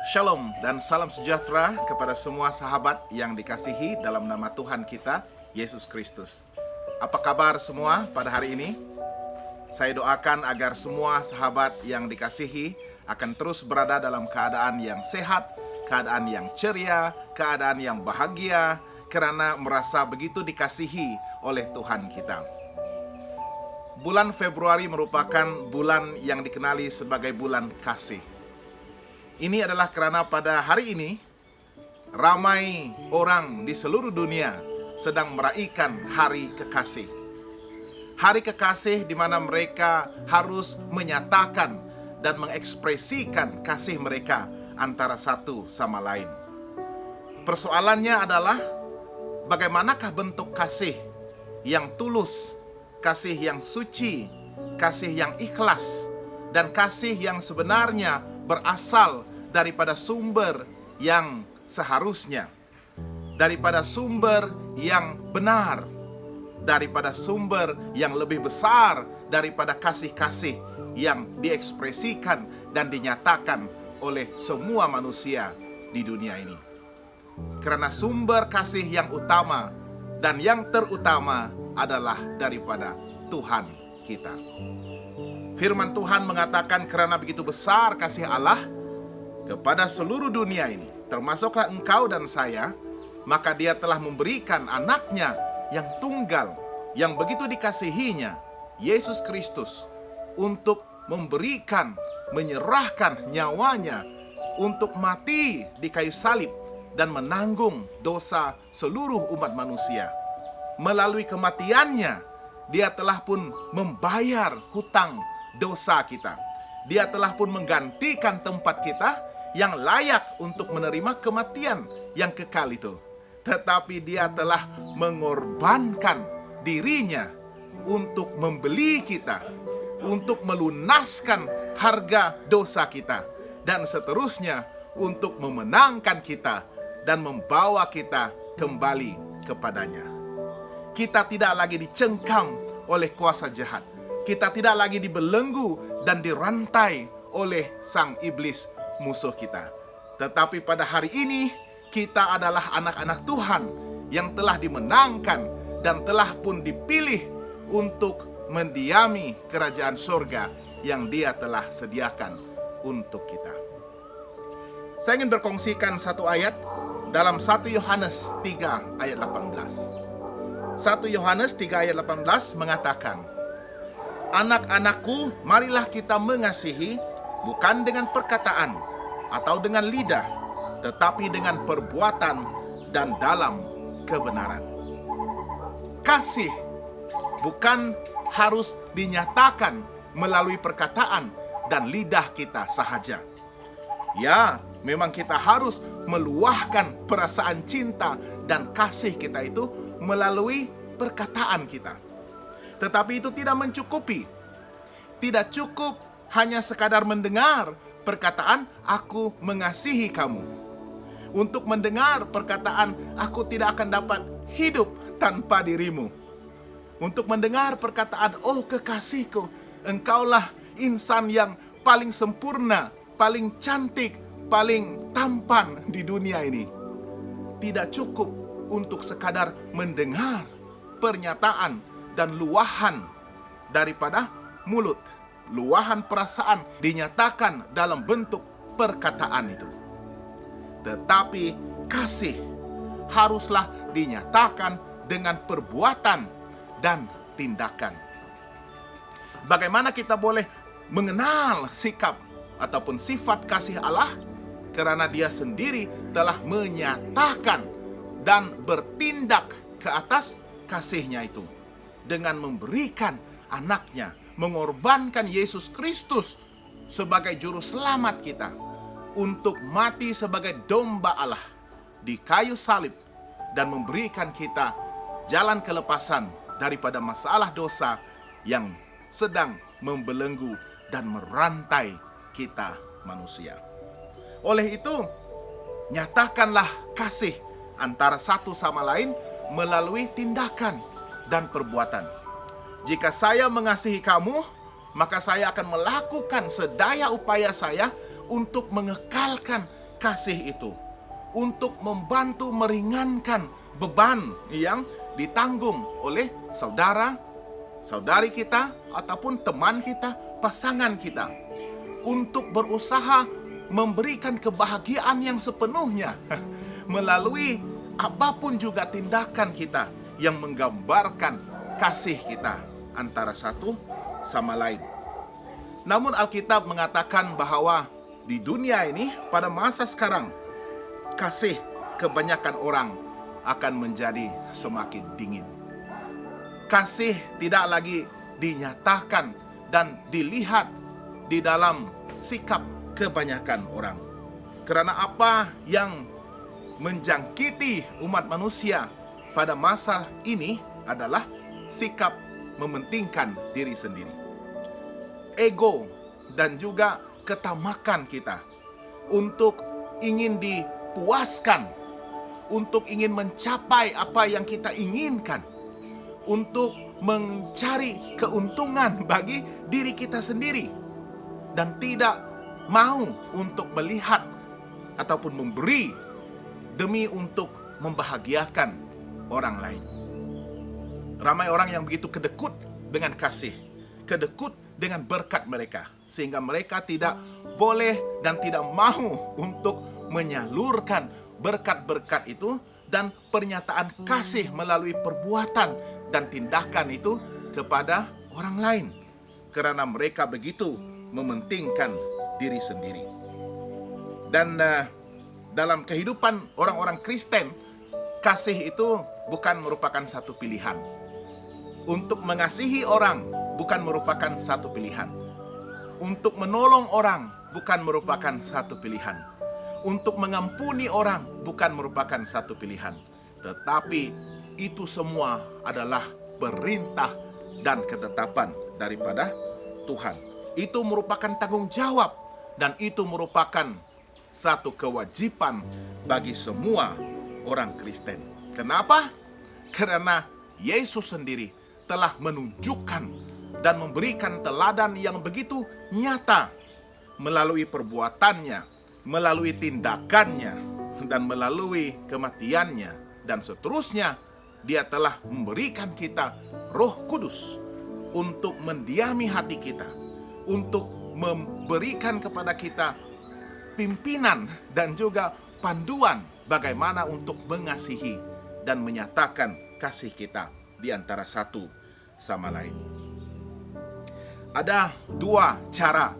Shalom dan salam sejahtera kepada semua sahabat yang dikasihi dalam nama Tuhan kita, Yesus Kristus. Apa kabar semua pada hari ini? Saya doakan agar semua sahabat yang dikasihi akan terus berada dalam keadaan yang sehat, keadaan yang ceria, keadaan yang bahagia, karena merasa begitu dikasihi oleh Tuhan kita. Bulan Februari merupakan bulan yang dikenali sebagai bulan kasih. Ini adalah karena pada hari ini ramai orang di seluruh dunia sedang meraihkan hari kekasih. Hari kekasih di mana mereka harus menyatakan dan mengekspresikan kasih mereka antara satu sama lain. Persoalannya adalah bagaimanakah bentuk kasih yang tulus, kasih yang suci, kasih yang ikhlas, dan kasih yang sebenarnya berasal daripada sumber yang seharusnya, daripada sumber yang benar, daripada sumber yang lebih besar daripada kasih-kasih yang diekspresikan dan dinyatakan oleh semua manusia di dunia ini. Karena sumber kasih yang utama dan yang terutama adalah daripada Tuhan kita. Firman Tuhan mengatakan karena begitu besar kasih Allah kepada seluruh dunia ini, termasuklah engkau dan saya, maka Dia telah memberikan anaknya yang tunggal, yang begitu dikasihinya, Yesus Kristus, untuk memberikan, menyerahkan nyawanya untuk mati di kayu salib dan menanggung dosa seluruh umat manusia. Melalui kematiannya, Dia telah pun membayar hutang dosa kita. Dia telah pun menggantikan tempat kita yang layak untuk menerima kematian yang kekal itu. Tetapi Dia telah mengorbankan dirinya untuk membeli kita, untuk melunaskan harga dosa kita, dan seterusnya untuk memenangkan kita dan membawa kita kembali kepadanya. Kita tidak lagi dicengkam oleh kuasa jahat. Kita tidak lagi dibelenggu dan dirantai oleh sang iblis musuh kita. Tetapi pada hari ini kita adalah anak-anak Tuhan yang telah dimenangkan dan telah pun dipilih untuk mendiami kerajaan surga yang Dia telah sediakan untuk kita. Saya ingin berkongsikan satu ayat dalam 1 Yohanes 3 ayat 18. 1 Yohanes 3 ayat 18 mengatakan, "Anak-anakku, marilah kita mengasihi, bukan dengan perkataan atau dengan lidah, tetapi dengan perbuatan dan dalam kebenaran." Kasih bukan harus dinyatakan melalui perkataan dan lidah kita sahaja. Ya, memang kita harus meluahkan perasaan cinta dan kasih kita itu melalui perkataan kita. Tetapi itu tidak mencukupi. Tidak cukup hanya sekadar mendengar perkataan "aku mengasihi kamu". Untuk mendengar perkataan "aku tidak akan dapat hidup tanpa dirimu". Untuk mendengar perkataan "oh kekasihku, engkaulah insan yang paling sempurna, paling cantik, paling tampan di dunia ini". Tidak cukup untuk sekadar mendengar pernyataan dan luahan daripada mulut. Luahan perasaan dinyatakan dalam bentuk perkataan itu. Tetapi kasih haruslah dinyatakan dengan perbuatan dan tindakan. Bagaimana kita boleh mengenal sikap ataupun sifat kasih Allah? Karena Dia sendiri telah menyatakan dan bertindak ke atas kasih-Nya itu dengan memberikan anaknya, mengorbankan Yesus Kristus sebagai juru selamat kita untuk mati sebagai domba Allah di kayu salib dan memberikan kita jalan kelepasan daripada masalah dosa yang sedang membelenggu dan merantai kita manusia. Oleh itu, nyatakanlah kasih antara satu sama lain melalui tindakan dan perbuatan. Jika saya mengasihi kamu, maka saya akan melakukan sedaya upaya saya untuk mengekalkan kasih itu untuk membantu meringankan beban yang ditanggung oleh saudari kita ataupun teman kita, pasangan kita, untuk berusaha memberikan kebahagiaan yang sepenuhnya melalui apapun juga tindakan kita yang menggambarkan kasih kita antara satu sama lain. Namun Alkitab mengatakan bahwa di dunia ini pada masa sekarang kasih kebanyakan orang akan menjadi semakin dingin. Kasih tidak lagi dinyatakan dan dilihat di dalam sikap kebanyakan orang. Karena apa yang menjangkiti umat manusia pada masa ini adalah sikap mementingkan diri sendiri. Ego dan juga ketamakan kita untuk ingin dipuaskan, untuk ingin mencapai apa yang kita inginkan, untuk mencari keuntungan bagi diri kita sendiri, dan tidak mau untuk melihat ataupun memberi demi untuk membahagiakan orang lain. Ramai orang yang begitu kedekut dengan kasih, kedekut dengan berkat mereka, sehingga mereka tidak boleh dan tidak mau untuk menyalurkan berkat-berkat itu dan pernyataan kasih melalui perbuatan dan tindakan itu kepada orang lain, karena mereka begitu mementingkan diri sendiri. Dan dalam kehidupan orang-orang Kristen, kasih itu bukan merupakan satu pilihan. Untuk mengasihi orang bukan merupakan satu pilihan. Untuk menolong orang bukan merupakan satu pilihan. Untuk mengampuni orang bukan merupakan satu pilihan. Tetapi itu semua adalah perintah dan ketetapan daripada Tuhan. Itu merupakan tanggung jawab dan itu merupakan satu kewajiban bagi semua orang Kristen. Kenapa? Karena Yesus sendiri telah menunjukkan dan memberikan teladan yang begitu nyata melalui perbuatannya, melalui tindakannya, dan melalui kematiannya, dan seterusnya. Dia telah memberikan kita Roh Kudus untuk mendiami hati kita, untuk memberikan kepada kita pimpinan dan juga panduan bagaimana untuk mengasihi dan menyatakan kasih kita di antara satu sama lain. Ada dua cara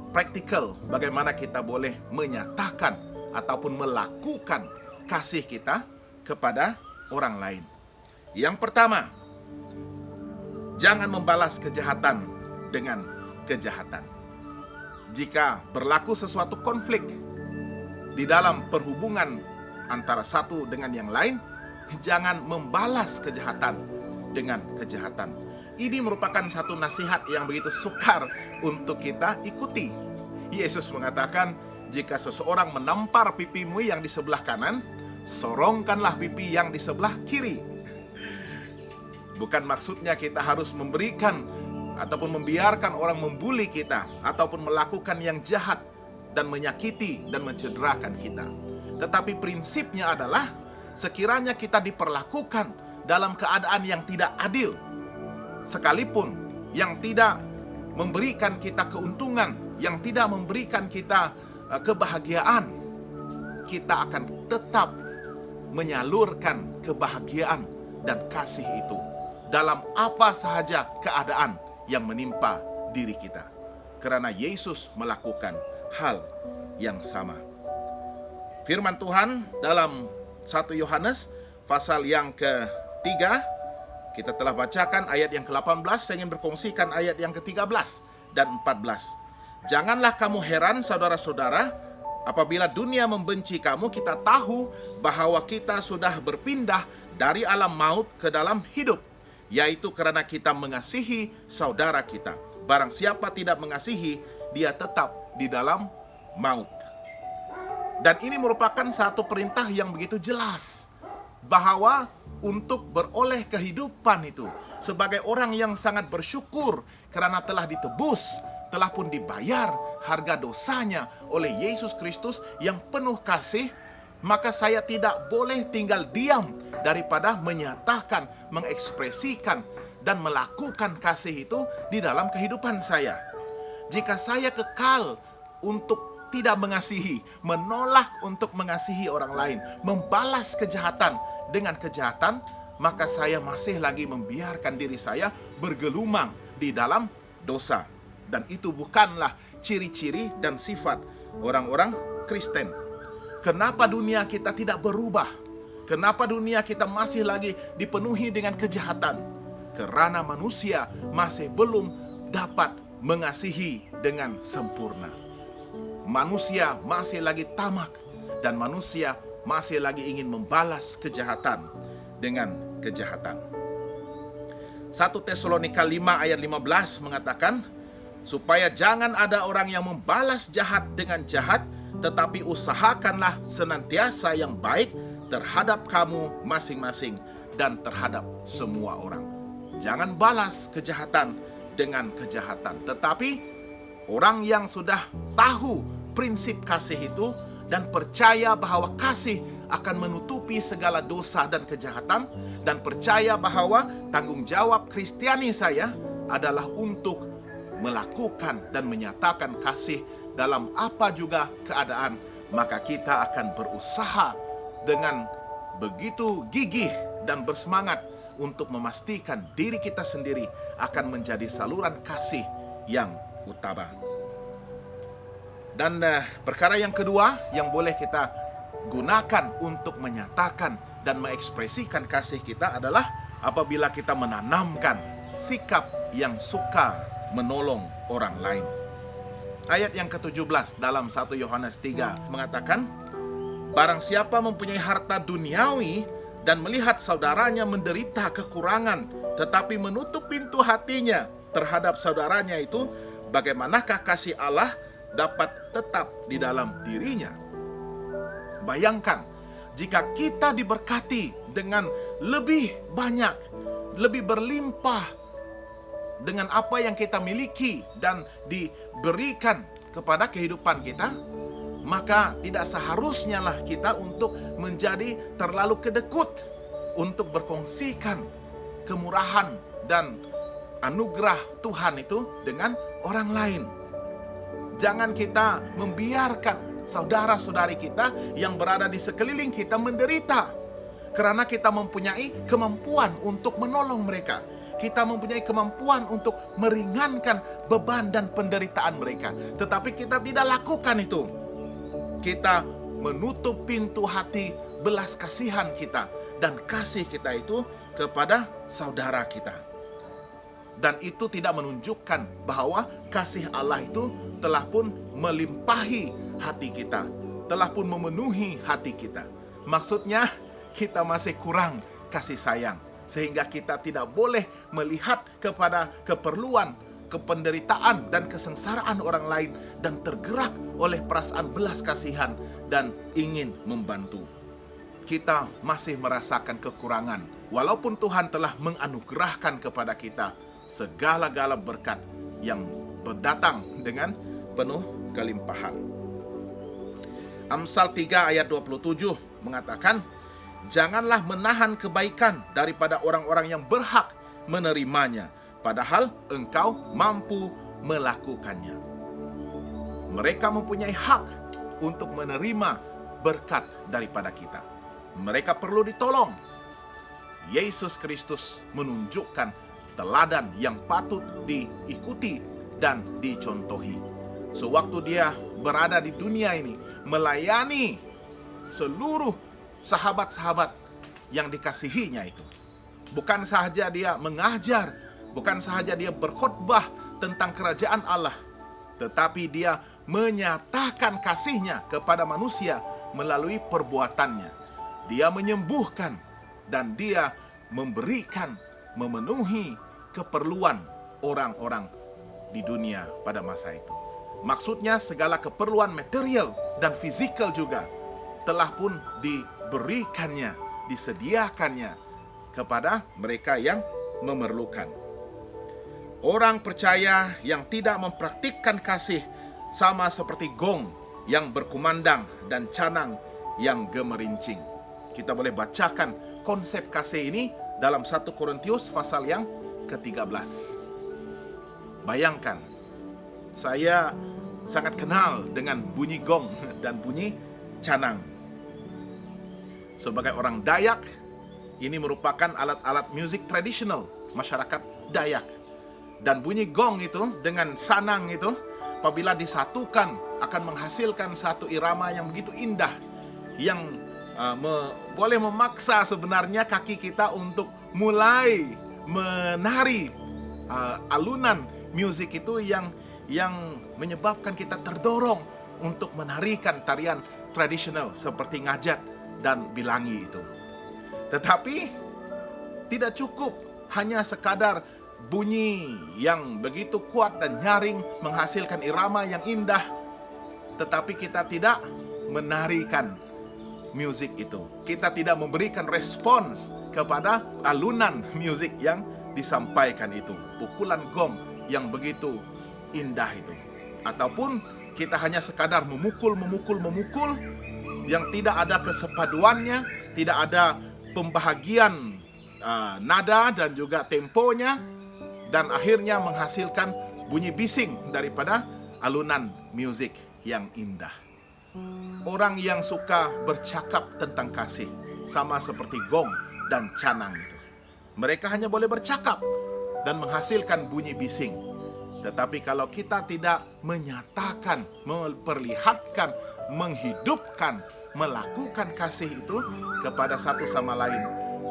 praktikal bagaimana kita boleh menyatakan ataupun melakukan kasih kita kepada orang lain. Yang pertama, jangan membalas kejahatan dengan kejahatan. Jika berlaku sesuatu konflik di dalam perhubungan antara satu dengan yang lain, jangan membalas kejahatan dengan kejahatan. Ini merupakan satu nasihat yang begitu sukar untuk kita ikuti. Yesus mengatakan, jika seseorang menampar pipimu yang di sebelah kanan, sorongkanlah pipi yang di sebelah kiri. Bukan maksudnya kita harus memberikan ataupun membiarkan orang membuli kita ataupun melakukan yang jahat dan menyakiti dan mencederakan kita. Tetapi prinsipnya adalah sekiranya kita diperlakukan dalam keadaan yang tidak adil, sekalipun yang tidak memberikan kita keuntungan, yang tidak memberikan kita kebahagiaan, kita akan tetap menyalurkan kebahagiaan dan kasih itu dalam apa sahaja keadaan yang menimpa diri kita, karena Yesus melakukan hal yang sama. Firman Tuhan dalam 1 Yohanes pasal yang ke-3, kita telah bacakan ayat yang ke-18. Saya ingin berkongsikan ayat yang ke-13 dan 14. Janganlah kamu heran saudara-saudara, apabila dunia membenci kamu, kita tahu bahwa kita sudah berpindah dari alam maut ke dalam hidup, yaitu karena kita mengasihi saudara kita. Barang siapa tidak mengasihi, dia tetap di dalam maut. Dan ini merupakan satu perintah yang begitu jelas, bahwa untuk beroleh kehidupan itu sebagai orang yang sangat bersyukur karena telah ditebus, telah pun dibayar harga dosanya oleh Yesus Kristus yang penuh kasih, maka saya tidak boleh tinggal diam daripada menyatakan, mengekspresikan, dan melakukan kasih itu di dalam kehidupan saya. Jika saya kekal untuk tidak mengasihi, menolak untuk mengasihi orang lain, membalas kejahatan dengan kejahatan, maka saya masih lagi membiarkan diri saya bergelumang di dalam dosa. Dan itu bukanlah ciri-ciri dan sifat orang-orang Kristen. Kenapa dunia kita tidak berubah? Kenapa dunia kita masih lagi dipenuhi dengan kejahatan? Karena manusia masih belum dapat mengasihi dengan sempurna. Manusia masih lagi tamak, dan manusia masih lagi ingin membalas kejahatan dengan kejahatan. 1 Tesalonika 5 ayat 15 mengatakan, supaya jangan ada orang yang membalas jahat dengan jahat, tetapi usahakanlah senantiasa yang baik terhadap kamu masing-masing dan terhadap semua orang. Jangan balas kejahatan dengan kejahatan, tetapi orang yang sudah tahu prinsip kasih itu dan percaya bahwa kasih akan menutupi segala dosa dan kejahatan, dan percaya bahwa tanggung jawab Kristiani saya adalah untuk melakukan dan menyatakan kasih dalam apa juga keadaan, maka kita akan berusaha dengan begitu gigih dan bersemangat untuk memastikan diri kita sendiri akan menjadi saluran kasih yang utama. Dan perkara yang kedua yang boleh kita gunakan untuk menyatakan dan mengekspresikan kasih kita adalah apabila kita menanamkan sikap yang suka menolong orang lain. Ayat yang ke-17 dalam 1 Yohanes 3 mengatakan, barang siapa mempunyai harta duniawi dan melihat saudaranya menderita kekurangan, tetapi menutup pintu hatinya terhadap saudaranya itu, bagaimanakah kasih Allah dapat tetap di dalam dirinya? Bayangkan, jika kita diberkati dengan lebih banyak, lebih berlimpah dengan apa yang kita miliki dan diberikan kepada kehidupan kita, maka tidak seharusnya lah kita untuk menjadi terlalu kedekut untuk berkongsikan kemurahan dan anugerah Tuhan itu dengan orang lain. Jangan kita membiarkan saudara-saudari kita yang berada di sekeliling kita menderita, karena kita mempunyai kemampuan untuk menolong mereka. Kita mempunyai kemampuan untuk meringankan beban dan penderitaan mereka, tetapi kita tidak lakukan itu. Kita menutup pintu hati belas kasihan kita dan kasih kita itu kepada saudara kita. Dan itu tidak menunjukkan bahwa kasih Allah itu telah pun melimpahi hati kita, telah pun memenuhi hati kita. Maksudnya kita masih kurang kasih sayang, sehingga kita tidak boleh melihat kepada keperluan, kependeritaan dan kesengsaraan orang lain dan tergerak oleh perasaan belas kasihan dan ingin membantu. Kita masih merasakan kekurangan walaupun Tuhan telah menganugerahkan kepada kita segala-gala berkat yang berdatang dengan penuh kelimpahan. Amsal 3 ayat 27 mengatakan, janganlah menahan kebaikan daripada orang-orang yang berhak menerimanya, padahal engkau mampu melakukannya. Mereka mempunyai hak untuk menerima berkat daripada kita. Mereka perlu ditolong. Yesus Kristus menunjukkan teladan yang patut diikuti dan dicontohi. Sewaktu dia berada di dunia ini, melayani seluruh sahabat-sahabat yang dikasihinya itu. Bukan sahaja dia mengajar, bukan sahaja dia berkhotbah tentang kerajaan Allah, tetapi dia menyatakan kasihnya kepada manusia melalui perbuatannya. Dia menyembuhkan dan dia memberikan, memenuhi keperluan orang-orang di dunia pada masa itu. Maksudnya segala keperluan material dan fisikal juga telah pun diberikannya, disediakannya kepada mereka yang memerlukan. Orang percaya yang tidak mempraktikkan kasih sama seperti gong yang berkumandang dan canang yang gemerincing. Kita boleh bacakan konsep kasih ini dalam 1 Korintius pasal yang ke-13. Bayangkan, saya sangat kenal dengan bunyi gong dan bunyi canang. Sebagai orang Dayak, ini merupakan alat-alat musik tradisional masyarakat Dayak. Dan bunyi gong itu dengan sanang itu, apabila disatukan, akan menghasilkan satu irama yang begitu indah, yang boleh memaksa sebenarnya kaki kita untuk mulai menari alunan musik itu yang menyebabkan kita terdorong untuk menarikan tarian tradisional seperti ngajat dan bilangi itu. Tetapi tidak cukup hanya sekadar bunyi yang begitu kuat dan nyaring menghasilkan irama yang indah, tetapi kita tidak menarikan musik itu. Kita tidak memberikan respons kepada alunan musik yang disampaikan itu, pukulan gong yang begitu indah itu. Ataupun kita hanya sekadar memukul yang tidak ada kesepaduannya, tidak ada pembahagian nada dan juga temponya, dan akhirnya menghasilkan bunyi bising daripada alunan musik yang indah. Orang yang suka bercakap tentang kasih sama seperti gong dan canang itu. Mereka hanya boleh bercakap dan menghasilkan bunyi bising. Tetapi kalau kita tidak menyatakan, memperlihatkan, menghidupkan, melakukan kasih itu kepada satu sama lain,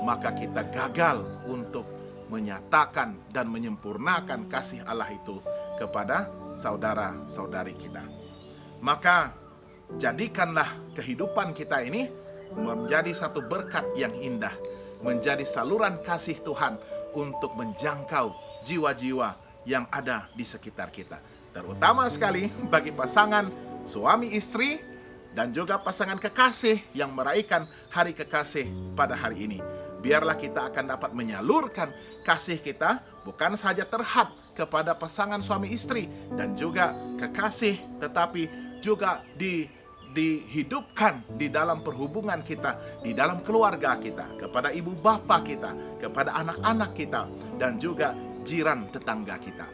maka kita gagal untuk menyatakan dan menyempurnakan kasih Allah itu kepada saudara-saudari kita. Maka jadikanlah kehidupan kita ini menjadi satu berkat yang indah, menjadi saluran kasih Tuhan untuk menjangkau jiwa-jiwa yang ada di sekitar kita. Terutama sekali bagi pasangan suami istri dan juga pasangan kekasih yang merayakan hari kekasih pada hari ini. Biarlah kita akan dapat menyalurkan kasih kita bukan saja terhad kepada pasangan suami istri dan juga kekasih, tetapi juga dihidupkan di dalam perhubungan kita, di dalam keluarga kita, kepada ibu bapa kita, kepada anak-anak kita, dan juga jiran tetangga kita.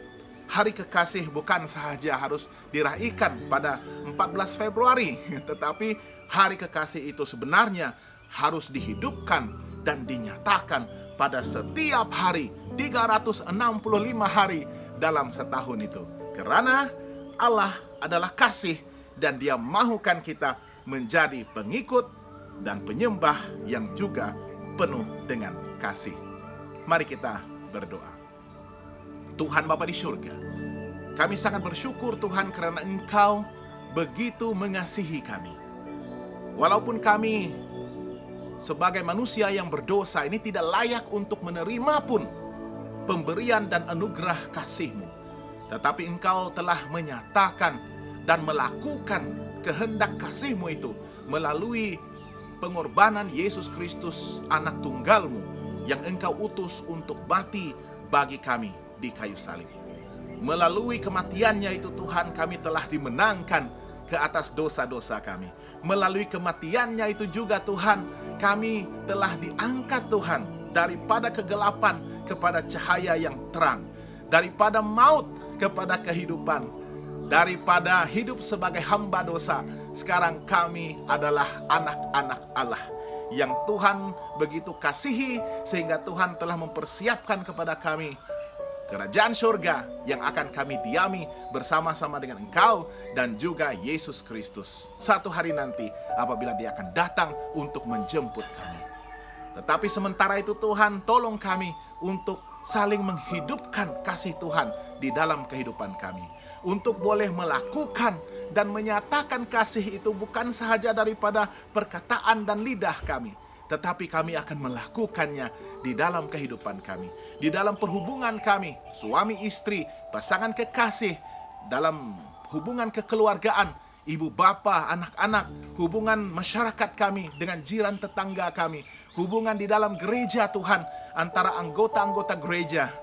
Hari kekasih bukan sahaja harus diraihkan pada 14 Februari, tetapi hari kekasih itu sebenarnya harus dihidupkan dan dinyatakan pada setiap hari, 365 hari dalam setahun itu. Karena Allah adalah kasih dan Dia mahukan kita menjadi pengikut dan penyembah yang juga penuh dengan kasih. Mari kita berdoa. Tuhan Bapa di surga, kami sangat bersyukur Tuhan karena Engkau begitu mengasihi kami. Walaupun kami sebagai manusia yang berdosa ini tidak layak untuk menerima pun pemberian dan anugerah kasih-Mu, tetapi Engkau telah menyatakan dan melakukan kehendak kasih-Mu itu melalui pengorbanan Yesus Kristus, anak tunggal-Mu yang Engkau utus untuk mati bagi kami di kayu salib. Melalui kematiannya itu Tuhan, kami telah dimenangkan ke atas dosa-dosa kami. Melalui kematiannya itu juga Tuhan, kami telah diangkat Tuhan daripada kegelapan kepada cahaya yang terang, daripada maut kepada kehidupan, daripada hidup sebagai hamba dosa. Sekarang kami adalah anak-anak Allah yang Tuhan begitu kasihi, sehingga Tuhan telah mempersiapkan kepada kami kerajaan surga yang akan kami diami bersama-sama dengan Engkau dan juga Yesus Kristus satu hari nanti apabila Dia akan datang untuk menjemput kami. Tetapi sementara itu Tuhan, tolong kami untuk saling menghidupkan kasih Tuhan di dalam kehidupan kami, untuk boleh melakukan dan menyatakan kasih itu bukan sahaja daripada perkataan dan lidah kami, tetapi kami akan melakukannya di dalam kehidupan kami, di dalam perhubungan kami, suami istri, pasangan kekasih, dalam hubungan kekeluargaan, ibu bapa, anak-anak, hubungan masyarakat kami dengan jiran tetangga kami, hubungan di dalam gereja Tuhan, antara anggota-anggota gereja,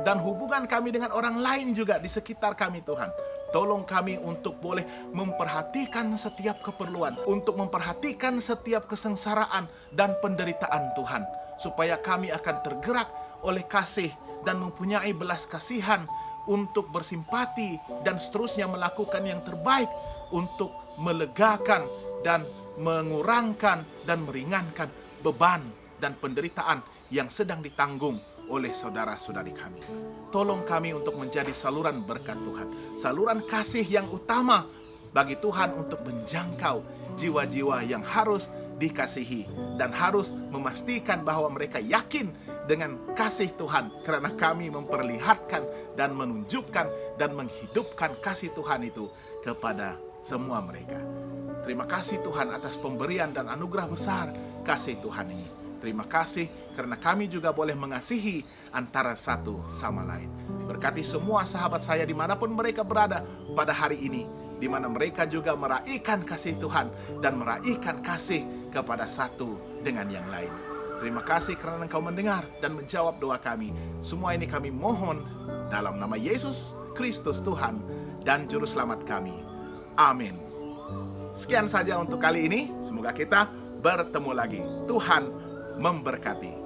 dan hubungan kami dengan orang lain juga di sekitar kami Tuhan. Tolong kami untuk boleh memperhatikan setiap keperluan, untuk memperhatikan setiap kesengsaraan dan penderitaan Tuhan, supaya kami akan tergerak oleh kasih dan mempunyai belas kasihan untuk bersimpati dan seterusnya melakukan yang terbaik untuk melegakan dan mengurangkan dan meringankan beban dan penderitaan yang sedang ditanggung oleh saudara-saudari kami. Tolong kami untuk menjadi saluran berkat Tuhan, saluran kasih yang utama bagi Tuhan untuk menjangkau jiwa-jiwa yang harus dikasihi dan harus memastikan bahwa mereka yakin dengan kasih Tuhan, karena kami memperlihatkan dan menunjukkan dan menghidupkan kasih Tuhan itu kepada semua mereka. Terima kasih Tuhan atas pemberian dan anugerah besar kasih Tuhan ini. Terima kasih karena kami juga boleh mengasihi antara satu sama lain. Berkati semua sahabat saya dimanapun mereka berada pada hari ini, di mana mereka juga meraihkan kasih Tuhan dan meraihkan kasih kepada satu dengan yang lain. Terima kasih karena Engkau mendengar dan menjawab doa kami. Semua ini kami mohon dalam nama Yesus Kristus Tuhan dan Juru Selamat kami. Amin. Sekian saja untuk kali ini. Semoga kita bertemu lagi. Tuhan memberkati.